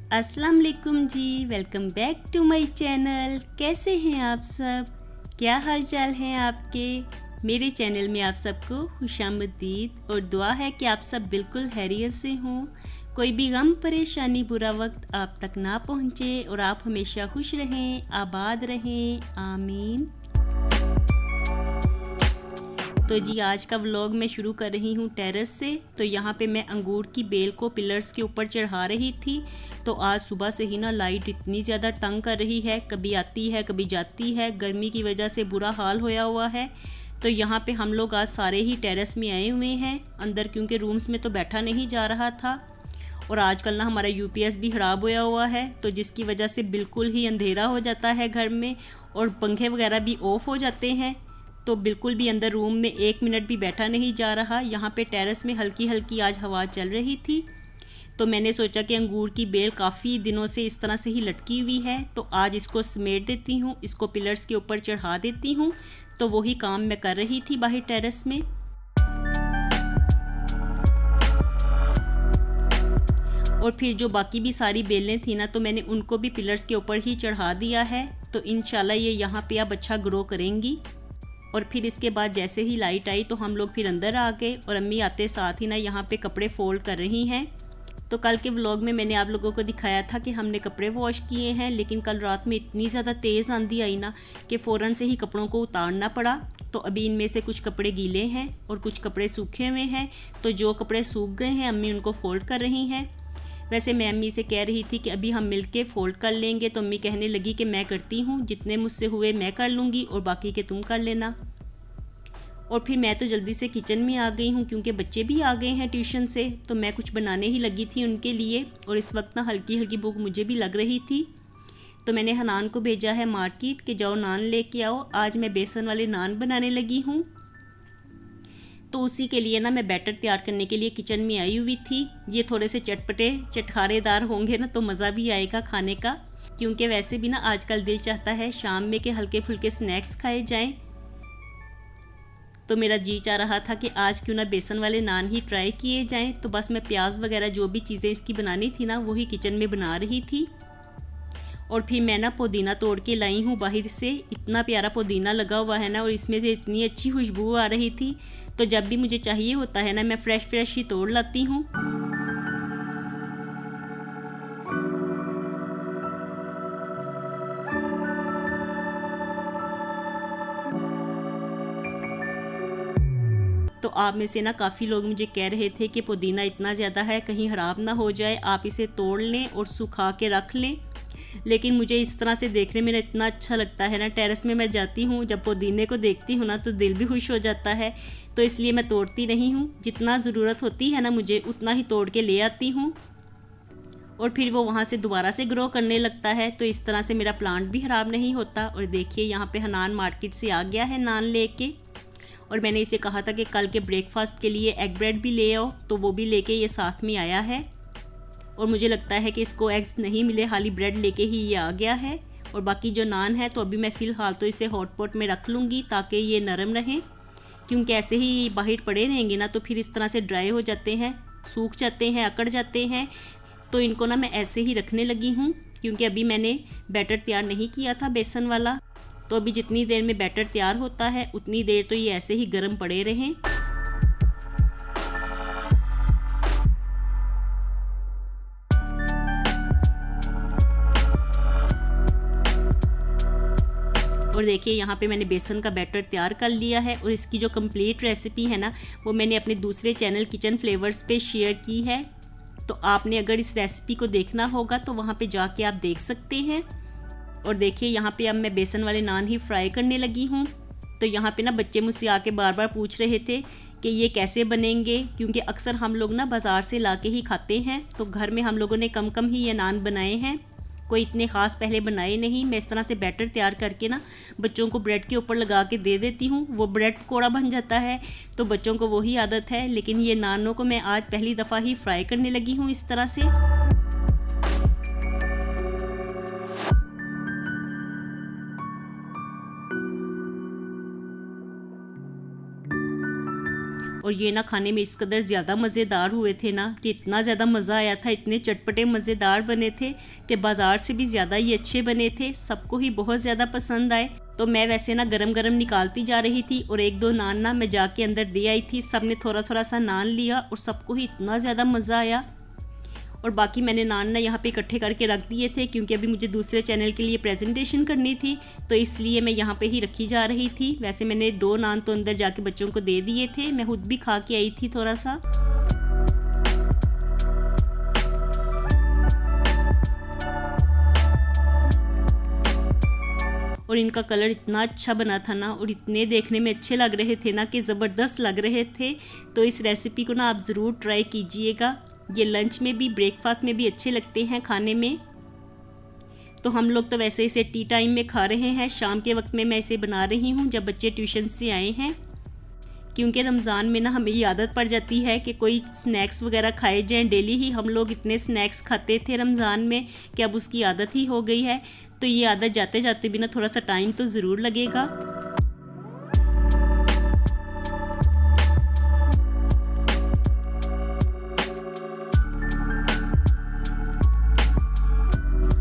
अस्सलाम वालेकुम जी। Welcome back to my channel. कैसे हैं आप सब? क्या हाल चाल हैं आपके? मेरे चैनल में आप सबको खुशामदीद और दुआ है कि आप सब बिल्कुल खैरियत से हों। कोई भी गम परेशानी बुरा वक्त आप तक ना पहुँचे और आप हमेशा खुश रहें, आबाद रहें, आमीन। तो जी आज का व्लॉग मैं शुरू कर रही हूँ टेरेस से। तो यहाँ पे मैं अंगूर की बेल को पिलर्स के ऊपर चढ़ा रही थी। तो आज सुबह से ही ना लाइट इतनी ज़्यादा तंग कर रही है, कभी आती है कभी जाती है, गर्मी की वजह से बुरा हाल होया हुआ है। तो यहाँ पे हम लोग आज सारे ही टेरेस में आए हुए हैं अंदर, क्योंकि रूम्स में तो बैठा नहीं जा रहा था। और आजकल ना हमारा यूपीएस भी ख़राब होया हुआ है, तो जिसकी वजह से बिल्कुल ही अंधेरा हो जाता है घर में और पंखे वगैरह भी ऑफ़ हो जाते हैं। तो बिल्कुल भी अंदर रूम में 1 मिनट भी बैठा नहीं जा रहा। यहाँ पे टेरेस में हल्की हल्की आज हवा चल रही थी। तो मैंने सोचा कि अंगूर की बेल काफ़ी दिनों से इस तरह से ही लटकी हुई है, तो आज इसको समेट देती हूँ, इसको पिलर्स के ऊपर चढ़ा देती हूँ। तो वही काम मैं कर रही थी बाहर टेरेस में। और फिर जो बाकी भी सारी बेलें थी ना, तो मैंने उनको भी पिलर्स के ऊपर ही चढ़ा दिया है। तो इंशाल्लाह ये यहाँ पे अब अच्छा ग्रो करेंगी। और फिर इसके बाद जैसे ही लाइट आई तो हम लोग फिर अंदर आ गए और अम्मी आते साथ ही ना यहाँ पे कपड़े फोल्ड कर रही हैं। तो कल के व्लॉग में मैंने आप लोगों को दिखाया था कि हमने कपड़े वॉश किए हैं, लेकिन कल रात में इतनी ज़्यादा तेज़ आंधी आई ना कि फ़ौरन से ही कपड़ों को उतारना पड़ा। तो अभी इनमें से कुछ कपड़े गीले हैं और कुछ कपड़े सूखे हुए हैं। तो जो कपड़े सूख गए हैं अम्मी उनको फ़ोल्ड कर रही हैं। वैसे मैं अम्मी से कह रही थी कि अभी हम मिलके फ़ोल्ड कर लेंगे, तो अम्मी कहने लगी कि मैं करती हूँ, जितने मुझसे हुए मैं कर लूँगी और बाकी के तुम कर लेना। और फिर मैं तो जल्दी से किचन में आ गई हूँ, क्योंकि बच्चे भी आ गए हैं ट्यूशन से। तो मैं कुछ बनाने ही लगी थी उनके लिए, और इस वक्त ना हल्की हल्की भूख मुझे भी लग रही थी। तो मैंने हनान को भेजा है मार्केट कि जाओ नान लेके आओ। आज मैं बेसन वाले नान बनाने लगी हूँ। तो उसी के लिए ना मैं बैटर तैयार करने के लिए किचन में आई हुई थी। ये थोड़े से चटपटे चटखारेदार होंगे ना, तो मज़ा भी आएगा खाने का, क्योंकि वैसे भी ना आजकल दिल चाहता है शाम में के हल्के फुल्के स्नैक्स खाए जाएं। तो मेरा जी चाह रहा था कि आज क्यों ना बेसन वाले नान ही ट्राई किए जाएं। तो बस मैं प्याज वगैरह जो भी चीज़ें इसकी बनानी थी ना, वही किचन में बना रही थी। और फिर मैं ना पुदीना तोड़ के लाई हूँ बाहर से। इतना प्यारा पुदीना लगा हुआ है ना, और इसमें से इतनी अच्छी खुशबू आ रही थी। तो जब भी मुझे चाहिए होता है ना, मैं फ्रेश ही तोड़ लाती हूँ। तो आप में से ना काफ़ी लोग मुझे कह रहे थे कि पुदीना इतना ज़्यादा है कहीं ख़राब ना हो जाए, आप इसे तोड़ लें और सुखा के रख लें। लेकिन मुझे इस तरह से देखने में इतना अच्छा लगता है ना, टेरेस में मैं जाती हूँ जब पुदीने को देखती हूँ ना, तो दिल भी खुश हो जाता है। तो इसलिए मैं तोड़ती नहीं हूँ, जितना ज़रूरत होती है ना मुझे उतना ही तोड़ के ले आती हूँ। और फिर वो वहाँ से दोबारा से ग्रो करने लगता है। तो इस तरह से मेरा प्लांट भी ख़राब नहीं होता। और देखिए यहाँ पे हनान मार्केट से आ गया है नान लेके। और मैंने इसे कहा था कि कल के ब्रेकफास्ट के लिए एग ब्रेड भी ले आओ, तो वो भी लेके ये साथ में आया है। और मुझे लगता है कि इसको एग्स नहीं मिले, खाली ब्रेड लेके ही ये आ गया है। और बाकी जो नान है तो अभी मैं फ़िलहाल तो इसे हॉट पॉट में रख लूँगी ताकि ये नरम रहें, क्योंकि ऐसे ही बाहर पड़े रहेंगे ना तो फिर इस तरह से ड्राई हो जाते हैं, सूख जाते हैं, अकड़ जाते हैं। तो इनको ना मैं ऐसे ही रखने लगी हूँ, क्योंकि अभी मैंने बैटर तैयार नहीं किया था बेसन वाला। तो अभी जितनी देर में बैटर तैयार होता है उतनी देर तो ये ऐसे ही गर्म पड़े रहें। और देखिए यहाँ पे मैंने बेसन का बैटर तैयार कर लिया है, और इसकी जो कंप्लीट रेसिपी है ना, वो मैंने अपने दूसरे चैनल किचन फ्लेवर्स पे शेयर की है। तो आपने अगर इस रेसिपी को देखना होगा तो वहाँ पे जाके आप देख सकते हैं। और देखिए यहाँ पे अब मैं बेसन वाले नान ही फ्राई करने लगी हूँ। तो यहाँ पे ना बच्चे मुझसे आके बार बार पूछ रहे थे कि ये कैसे बनेंगे, क्योंकि अक्सर हम लोग ना बाज़ार से ला के ही खाते हैं। तो घर में हम लोगों ने कम कम ही ये नान बनाए हैं, कोई इतने ख़ास पहले बनाए नहीं। मैं इस तरह से बैटर तैयार करके ना बच्चों को ब्रेड के ऊपर लगा के दे देती हूँ, वो ब्रेड पकौड़ा बन जाता है। तो बच्चों को वही आदत है। लेकिन ये नानों को मैं आज पहली दफ़ा ही फ्राई करने लगी हूँ इस तरह से। और ये ना खाने में इस कदर ज़्यादा मज़ेदार हुए थे ना कि इतना ज़्यादा मज़ा आया था, इतने चटपटे मज़ेदार बने थे कि बाज़ार से भी ज़्यादा ही अच्छे बने थे। सबको ही बहुत ज़्यादा पसंद आए। तो मैं वैसे ना गरम गरम निकालती जा रही थी और एक दो नान ना मैं जाके अंदर दे आई थी। सब ने थोड़ा थोड़ा सा नान लिया और सबको ही इतना ज़्यादा मज़ा आया। और बाकी मैंने नान ना यहाँ पे इकट्ठे करके रख दिए थे क्योंकि अभी मुझे दूसरे चैनल के लिए प्रेजेंटेशन करनी थी, तो इसलिए मैं यहाँ पे ही रखी जा रही थी। वैसे मैंने 2 नान तो अंदर जाके बच्चों को दे दिए थे, मैं खुद भी खा के आई थी थोड़ा सा। और इनका कलर इतना अच्छा बना था ना और इतने देखने में अच्छे लग रहे थे ना कि ज़बरदस्त लग रहे थे। तो इस रेसिपी को ना आप ज़रूर ट्राई कीजिएगा। ये लंच में भी ब्रेकफास्ट में भी अच्छे लगते हैं खाने में। तो हम लोग तो वैसे इसे टी टाइम में खा रहे हैं, शाम के वक्त में मैं इसे बना रही हूँ जब बच्चे ट्यूशन से आए हैं। क्योंकि रमज़ान में ना हमें ये आदत पड़ जाती है कि कोई स्नैक्स वगैरह खाए जाएं। डेली ही हम लोग इतने स्नैक्स खाते थे रमज़ान में कि अब उसकी आदत ही हो गई है। तो ये आदत जाते जाते भी ना थोड़ा सा टाइम तो ज़रूर लगेगा।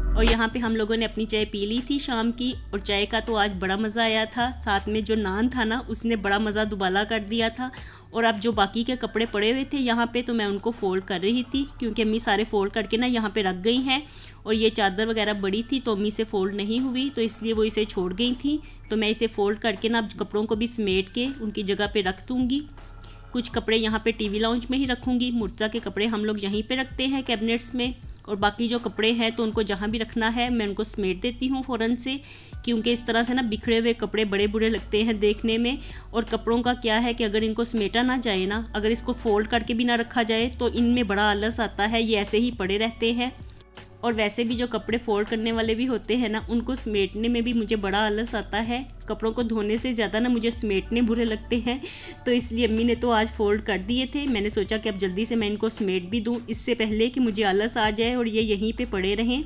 और यहाँ पे हम लोगों ने अपनी चाय पी ली थी शाम की, और चाय का तो आज बड़ा मज़ा आया था। साथ में जो नान था ना उसने बड़ा मज़ा दुबाला कर दिया था। और अब जो बाकी के कपड़े पड़े हुए थे यहाँ पे तो मैं उनको फ़ोल्ड कर रही थी क्योंकि अम्मी सारे फ़ोल्ड करके ना यहाँ पे रख गई हैं। और ये चादर वगैरह बड़ी थी तो अम्मी से फ़ोल्ड नहीं हुई, तो इसलिए वो इसे छोड़ गई थी। तो मैं इसे फ़ोल्ड करके ना कपड़ों को भी समेट के उनकी जगह पर रख दूँगी। कुछ कपड़े यहाँ पे टीवी लाउंज में ही रखूँगी। मुर्जा के कपड़े हम लोग यहीं पे रखते हैं कैबिनेट्स में, और बाकी जो कपड़े हैं तो उनको जहाँ भी रखना है मैं उनको समेट देती हूँ फ़ौरन से, क्योंकि इस तरह से ना बिखरे हुए कपड़े बड़े बुरे लगते हैं देखने में। और कपड़ों का क्या है कि अगर इनको समेटा ना जाए ना, अगर इसको फ़ोल्ड करके भी ना रखा जाए तो इनमें बड़ा आलस आता है, ये ऐसे ही पड़े रहते हैं। और वैसे भी जो कपड़े फ़ोल्ड करने वाले भी होते हैं ना उनको समेटने में भी मुझे बड़ा आलस आता है। कपड़ों को धोने से ज़्यादा ना मुझे समेटने बुरे लगते हैं। तो इसलिए अम्मी ने तो आज फ़ोल्ड कर दिए थे। मैंने सोचा कि अब जल्दी से मैं इनको समेट भी दूँ, इससे पहले कि मुझे आलस आ जाए और ये यहीं पे पड़े रहें।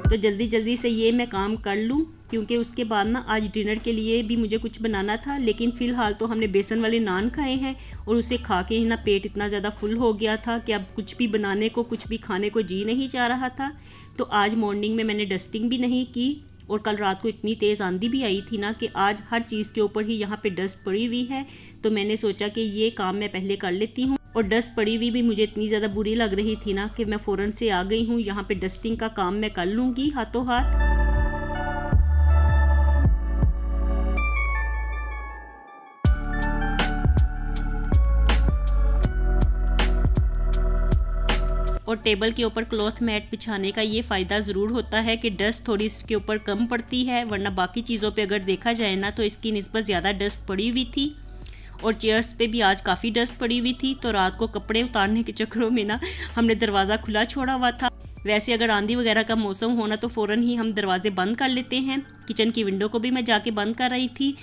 तो जल्दी जल्दी से ये मैं काम कर लूँ क्योंकि उसके बाद ना आज डिनर के लिए भी मुझे कुछ बनाना था। लेकिन फ़िलहाल तो हमने बेसन वाले नान खाए हैं और उसे खा के ही ना पेट इतना ज़्यादा फुल हो गया था कि अब कुछ भी बनाने को, कुछ भी खाने को जी नहीं चाह रहा था। तो आज मॉर्निंग में मैंने डस्टिंग भी नहीं की, और कल रात को इतनी तेज़ आंधी भी आई थी ना कि आज हर चीज़ के ऊपर ही यहाँ पे डस्ट पड़ी हुई है। तो मैंने सोचा कि ये काम मैं पहले कर लेती हूँ। और डस्ट पड़ी हुई भी मुझे इतनी ज़्यादा बुरी लग रही थी ना कि मैं फ़ौरन से आ गई हूँ। यहाँ पे डस्टिंग का काम मैं कर लूँगी हाथों हाथ। और टेबल के ऊपर क्लॉथ मैट बिछाने का ये फ़ायदा ज़रूर होता है कि डस्ट थोड़ी इसके ऊपर कम पड़ती है, वरना बाकी चीज़ों पे अगर देखा जाए ना तो इसकी निस्बत ज़्यादा डस्ट पड़ी हुई थी। और चेयर्स पे भी आज काफ़ी डस्ट पड़ी हुई थी। तो रात को कपड़े उतारने के चक्करों में ना हमने दरवाज़ा खुला छोड़ा हुआ था। वैसे अगर आंधी वगैरह का मौसम होना तो फ़ौरन ही हम दरवाजे बंद कर लेते हैं। किचन की विंडो को भी मैं जाके बंद कर रही थी,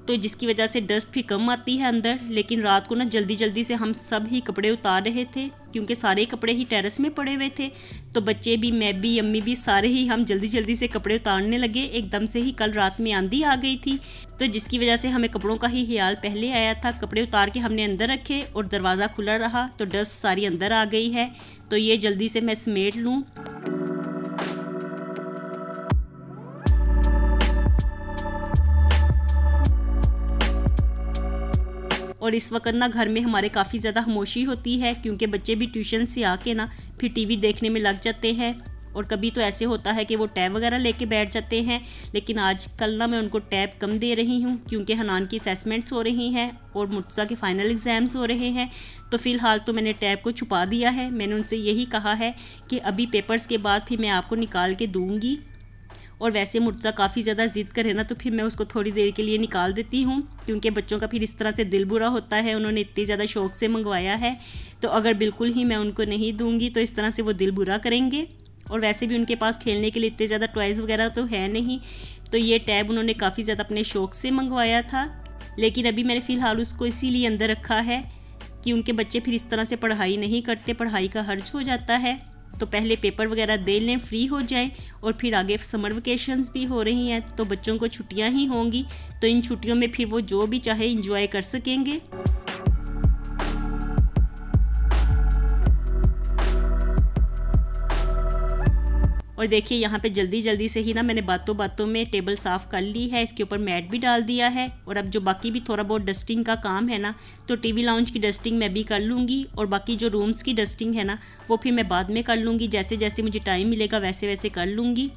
तो जिसकी वजह से डस्ट भी कम आती है अंदर। लेकिन रात को ना जल्दी जल्दी से हम सब ही कपड़े उतार रहे थे क्योंकि सारे कपड़े ही टेरेस में पड़े हुए थे। तो बच्चे भी, मैं भी, अम्मी भी, सारे ही हम जल्दी जल्दी से कपड़े उतारने लगे। एकदम से ही कल रात में आंधी आ गई थी, तो जिसकी वजह से हमें कपड़ों का ही ख्याल पहले आया था। कपड़े उतार के हमने अंदर रखे और दरवाज़ा खुला रहा तो डस्ट सारी अंदर आ गई है। तो ये जल्दी से मैं समेट लूँ। और इस वक्त ना घर में हमारे काफ़ी ज़्यादा खामोशी होती है क्योंकि बच्चे भी ट्यूशन से आके ना फिर टीवी देखने में लग जाते हैं। और कभी तो ऐसे होता है कि वो टैब वगैरह लेके बैठ जाते हैं, लेकिन आजकल ना मैं उनको टैब कम दे रही हूँ क्योंकि हनान की असेसमेंट्स हो रही हैं और मुर्तज़ा के फ़ाइनल एग्ज़ाम्स हो रहे हैं। तो फ़िलहाल तो मैंने टैब को छुपा दिया है। मैंने उनसे यही कहा है कि अभी पेपर्स के बाद फिर मैं आपको निकाल के दूँगी। और वैसे मुर्तज़ा काफ़ी ज़्यादा ज़िद करे ना तो फिर मैं उसको थोड़ी देर के लिए निकाल देती हूँ क्योंकि बच्चों का फिर इस तरह से दिल बुरा होता है। उन्होंने इतनी ज़्यादा शौक़ से मंगवाया है, तो अगर बिल्कुल ही मैं उनको नहीं दूँगी तो इस तरह से वो दिल बुरा करेंगे। और वैसे भी उनके पास खेलने के लिए इतने ज़्यादा टॉयज़ वगैरह तो है नहीं। तो ये टैब उन्होंने काफ़ी ज़्यादा अपने शौक़ से मंगवाया था, लेकिन अभी मैंने फ़िलहाल उसको इसीलिए अंदर रखा है कि उनके बच्चे फिर इस तरह से पढ़ाई नहीं करते, पढ़ाई का हर्ज हो जाता है। तो पहले पेपर वगैरह दे लें, फ्री हो जाएं, और फिर आगे समर वेकेशंस भी हो रही हैं तो बच्चों को छुट्टियां ही होंगी, तो इन छुट्टियों में फिर वो जो भी चाहे इंजॉय कर सकेंगे। और देखिए यहाँ पे जल्दी जल्दी से ही ना मैंने बातों बातों में टेबल साफ़ कर ली है, इसके ऊपर मैट भी डाल दिया है। और अब जो बाकी भी थोड़ा बहुत डस्टिंग का काम है ना, तो टीवी लाउंज की डस्टिंग मैं भी कर लूँगी, और बाकी जो रूम्स की डस्टिंग है ना वो फिर मैं बाद में कर लूँगी, जैसे जैसे मुझे टाइम मिलेगा वैसे वैसे कर लूँगी।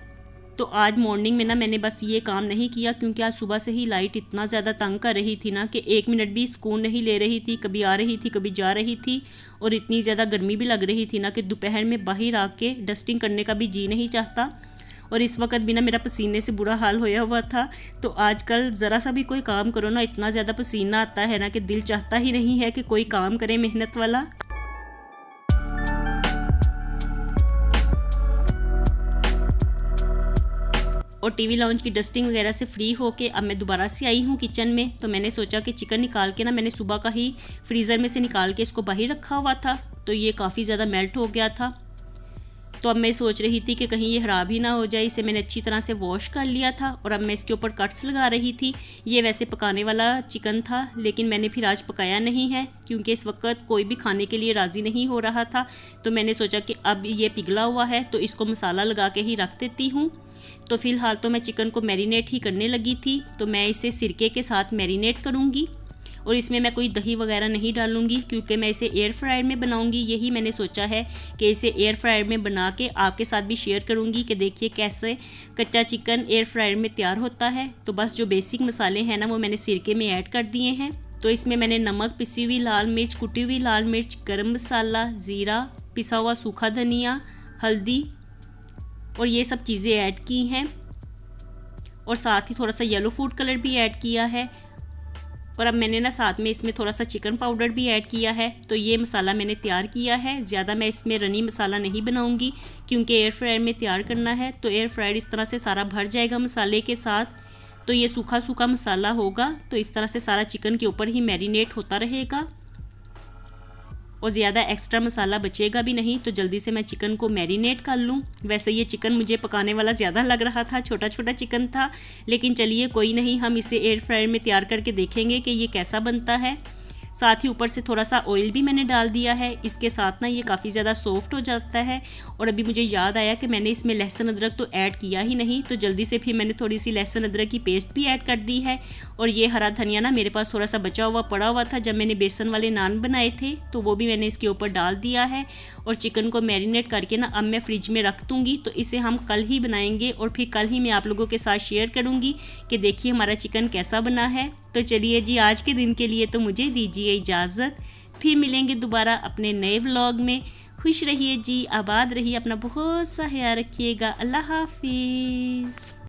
तो आज मॉर्निंग में ना मैंने बस ये काम नहीं किया, क्योंकि आज सुबह से ही लाइट इतना ज़्यादा तंग कर रही थी ना कि 1 मिनट भी सुकून नहीं ले रही थी, कभी आ रही थी कभी जा रही थी, और इतनी ज़्यादा गर्मी भी लग रही थी ना कि दोपहर में बाहर आके डस्टिंग करने का भी जी नहीं चाहता। और इस वक्त भी ना मेरा पसीने से बुरा हाल होया हुआ था। तो आजकल ज़रा सा भी कोई काम करो ना, इतना ज़्यादा पसीना आता है ना कि दिल चाहता ही नहीं है कि कोई काम करे मेहनत वाला। और टीवी लाउंज की डस्टिंग वगैरह से फ्री होके अब मैं दोबारा से आई हूँ किचन में। तो मैंने सोचा कि चिकन निकाल के ना, मैंने सुबह का ही फ्रीज़र में से निकाल के इसको बाहर रखा हुआ था, तो ये काफ़ी ज़्यादा मेल्ट हो गया था। तो अब मैं सोच रही थी कि कहीं ये ख़राब ही ना हो जाए। इसे मैंने अच्छी तरह से वॉश कर लिया था, और अब मैं इसके ऊपर कट्स लगा रही थी। ये वैसे पकाने वाला चिकन था, लेकिन मैंने फिर आज पकाया नहीं है, क्योंकि इस वक्त कोई भी खाने के लिए राज़ी नहीं हो रहा था। तो मैंने सोचा कि अब ये पिघला हुआ है तो इसको मसाला लगा के ही रख देती हूँ। तो फ़िलहाल तो मैं चिकन को मैरिनेट ही करने लगी थी। तो मैं इसे सिरके के साथ मैरिनेट करूँगी, और इसमें मैं कोई दही वगैरह नहीं डालूंगी, क्योंकि मैं इसे एयर फ्रायर में बनाऊंगी। यही मैंने सोचा है कि इसे एयर फ्रायर में बना के आपके साथ भी शेयर करूंगी कि देखिए कैसे कच्चा चिकन एयर फ्रायर में तैयार होता है। तो बस जो बेसिक मसाले हैं ना वो मैंने सिरके में ऐड कर दिए हैं। तो इसमें मैंने नमक, पिसी हुई लाल मिर्च, कुटी हुई लाल मिर्च, गरम मसाला, ज़ीरा, पिसा हुआ सूखा धनिया, हल्दी और ये सब चीज़ें ऐड की हैं, और साथ ही थोड़ा सा येलो फूड कलर भी ऐड किया है। और अब मैंने ना साथ में इसमें थोड़ा सा चिकन पाउडर भी ऐड किया है। तो ये मसाला मैंने तैयार किया है। ज़्यादा मैं इसमें रनी मसाला नहीं बनाऊंगी, क्योंकि एयर फ्रायर में तैयार करना है। तो एयर फ्रायर इस तरह से सारा भर जाएगा मसाले के साथ। तो ये सूखा सूखा मसाला होगा, तो इस तरह से सारा चिकन के ऊपर ही मैरिनेट होता रहेगा, और ज़्यादा एक्स्ट्रा मसाला बचेगा भी नहीं। तो जल्दी से मैं चिकन को मैरिनेट कर लूँ। वैसे ये चिकन मुझे पकाने वाला ज़्यादा लग रहा था, छोटा छोटा चिकन था, लेकिन चलिए कोई नहीं, हम इसे एयर फ्रायर में तैयार करके देखेंगे कि ये कैसा बनता है। साथ ही ऊपर से थोड़ा सा ऑयल भी मैंने डाल दिया है। इसके साथ ना ये काफ़ी ज़्यादा सॉफ्ट हो जाता है। और अभी मुझे याद आया कि मैंने इसमें लहसुन अदरक तो ऐड किया ही नहीं, तो जल्दी से फिर मैंने थोड़ी सी लहसुन अदरक की पेस्ट भी ऐड कर दी है। और ये हरा धनिया ना मेरे पास थोड़ा सा बचा हुआ पड़ा हुआ था जब मैंने बेसन वाले नान बनाए थे, तो वो भी मैंने इसके ऊपर डाल दिया है। और चिकन को मैरिनेट करके ना अब मैं फ्रिज में रख दूँगी। तो इसे हम कल ही बनाएंगे, और फिर कल ही मैं आप लोगों के साथ शेयर करूँगी कि देखिए हमारा चिकन कैसा बना है। तो चलिए जी, आज के दिन के लिए तो मुझे दीजिए इजाज़त। फिर मिलेंगे दोबारा अपने नए व्लॉग में। खुश रहिए जी, आबाद रहिए, अपना बहुत सा ख्याल रखिएगा। अल्लाह हाफिज़।